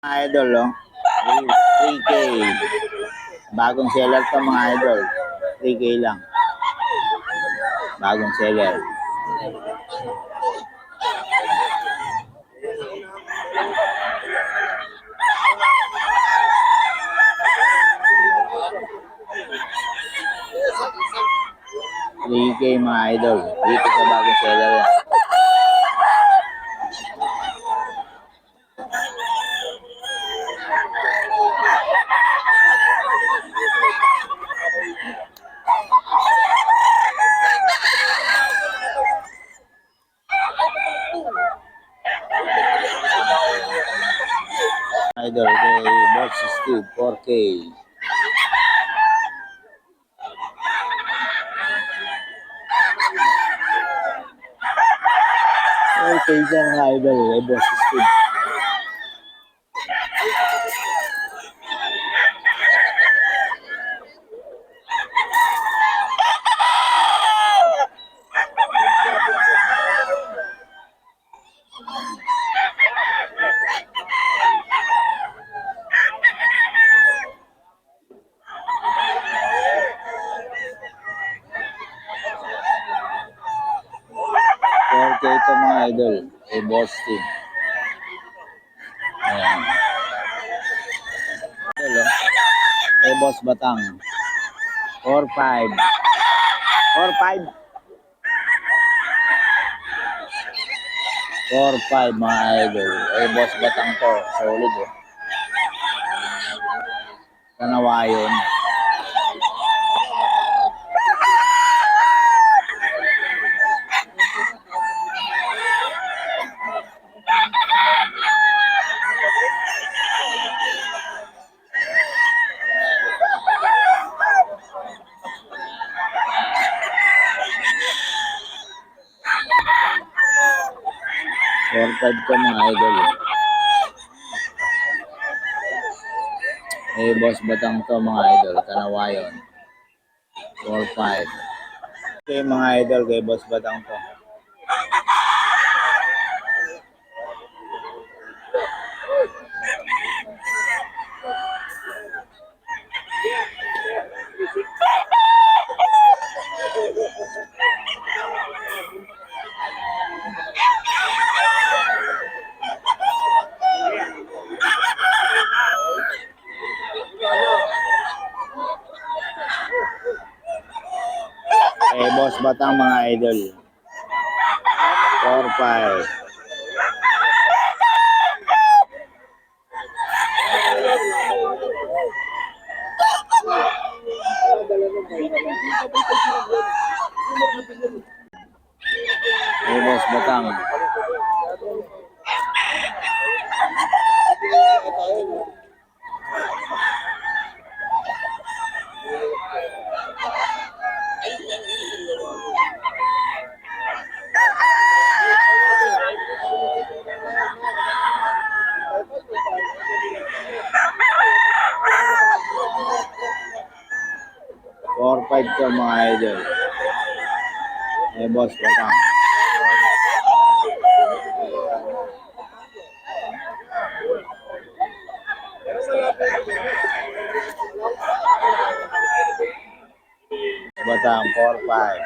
Mga idol, oh. 3K. Bagong seller to mga idol. 3K lang. Bagong seller. $3K mga idol. Dito sa bagong seller yan. Idol kay Boss Steve, 4K. Okay dyan mga idol kay Boss Steve. Ito mga idol kay Boss Steve. Ayan. Idol, oh. Kay Boss Batang. 4-5. 4-5. 4-5 mga idol. Kay Boss Batang to. Solid, oh. Kanawayon. Four-five ko mga idol. Eh, Boss Batang to mga idol. Kanawayon. 4-5. Okay mga idol kay Boss Batang to. Eh, Boss Batang mga idol. 4-5. Eh, Boss Batang. Four-five to mga idol. Eh, Boss Batang. Batang, 4-5.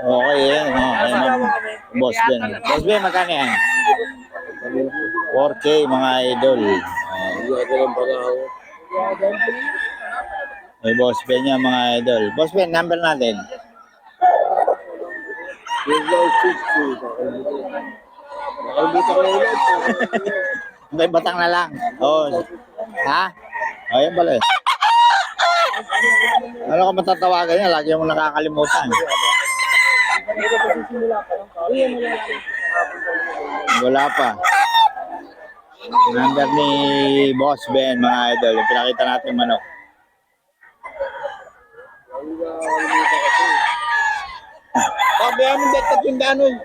Okay yan. Boss Ben. Boss Ben, magkano yan? 4K mga idol. May Boss Ben yan mga idol. Boss Ben, number natin. 0962 Dito ko ulit. May batang na lang. Oh. Ha? Oh, yan pala eh. Ano ka matatawagan niya? Lagi mo nakakalimutan. Wala pa. Number ni Boss Ben, mga idol. Yung pinakita natin manok. Pabayaan mo dito tindahan nun.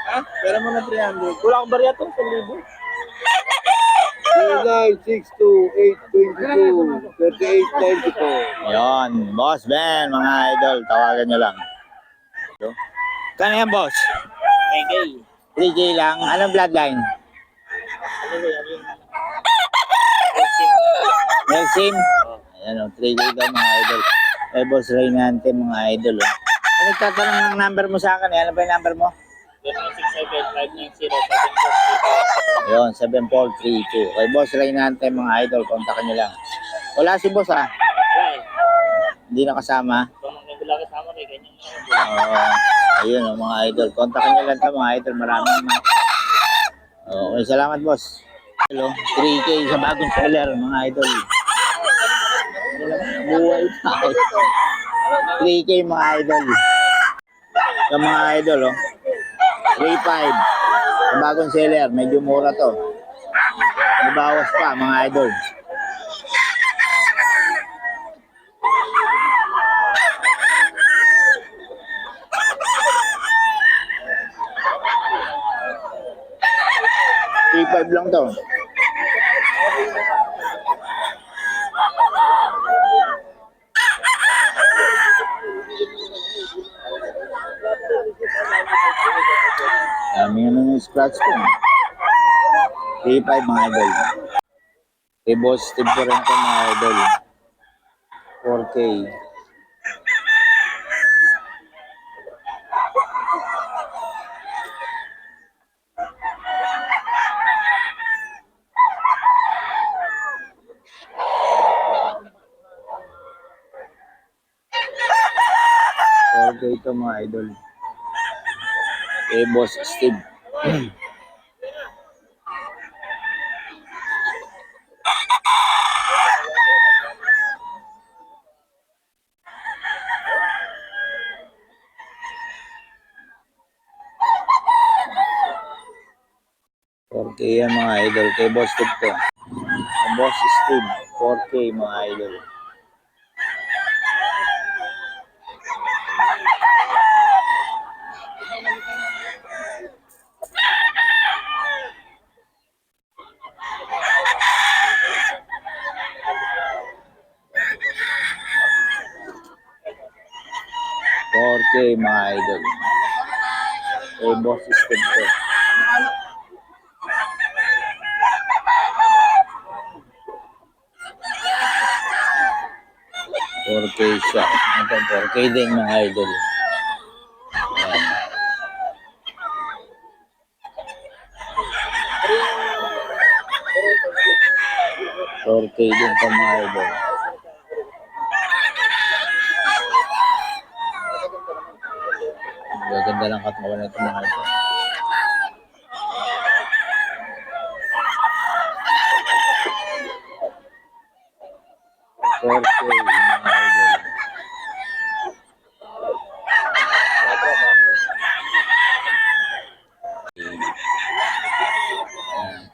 Ha? Pera mo na 300. Wala akong barya to, 1,000. 39, 6, 2, 8, 22, 38, 94. Yon, Boss Ben, mga idol. Tawagan nyo lang. Kano yan, Boss? 3K. 3K lang. Anong bloodline? Ano ba yan? Yung Nelsim? Ayan o, 3K daw mga idol. Eh, Boss Reynante, mga idol. Oh. Ay, nagtatanong ng number mo sa akin. Ano ba yung number mo? 0967-590-7432. Ayun, 7432. Kay Boss Reynante, mga idol. Kontakin nyo lang. Wala si Boss, ha? Wala eh. Hindi nakasama. Pamangkin ko lang kasama kay ganyan. Ayun, oh, mga idol. Kontakin nyo lang ito, mga idol. Maraming naman. Okay, salamat, Boss. Hello, 3K sa bagong seller, mga idol. Buhay tayo. 3K, mga idol. Sa mga idol, oh. 3.5 sa bagong seller. Medyo mura to. May bawas pa, mga idol. $3.5 lang to. Dami nga ng scratch ko. 3.5 mga idol. Kay Boss Steve ko rin to, mga idol. 4K. Ito mga idol. Kay Boss Steve. Okay yan mga idol. Kay Boss Steve to. Kay Boss Steve. 4K mga idol. Mga idol. Kay Boss Steve to. $4K siya. Ito, 4K din mga idol. Ayan. 4K din ito mga idol. Gaganda lang katawan nito mga idol. $4K mga idol.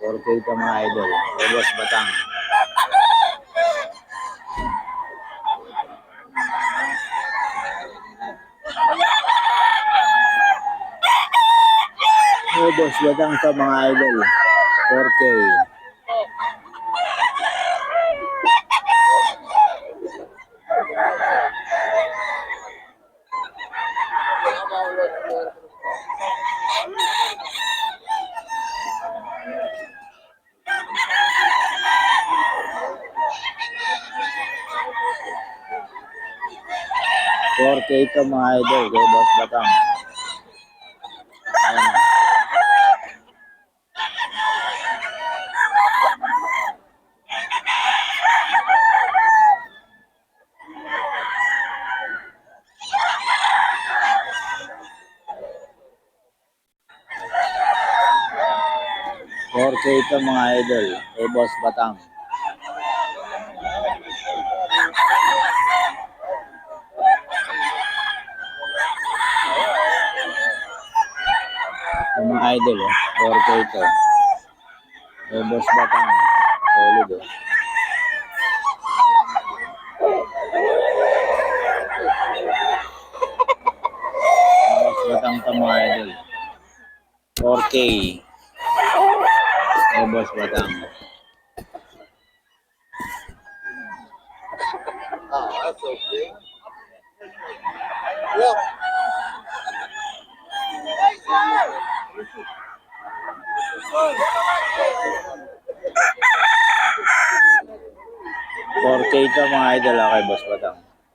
4K ito mga idol. Kay Boss Batang. Kay Boss Batang ito mga idol. 4K. Ito mga idol. Kay Boss Batang. Ayan. 4K ito mga idol. Eh, Boss Batang. Yung mga idol, 4K ito. Eh, Boss Batang. Solid, oh. Boss Batang ito mga idol. 4K. Eh, Boss Batang. That's okay. Look. 4K ito mga idol, kay Boss Batang.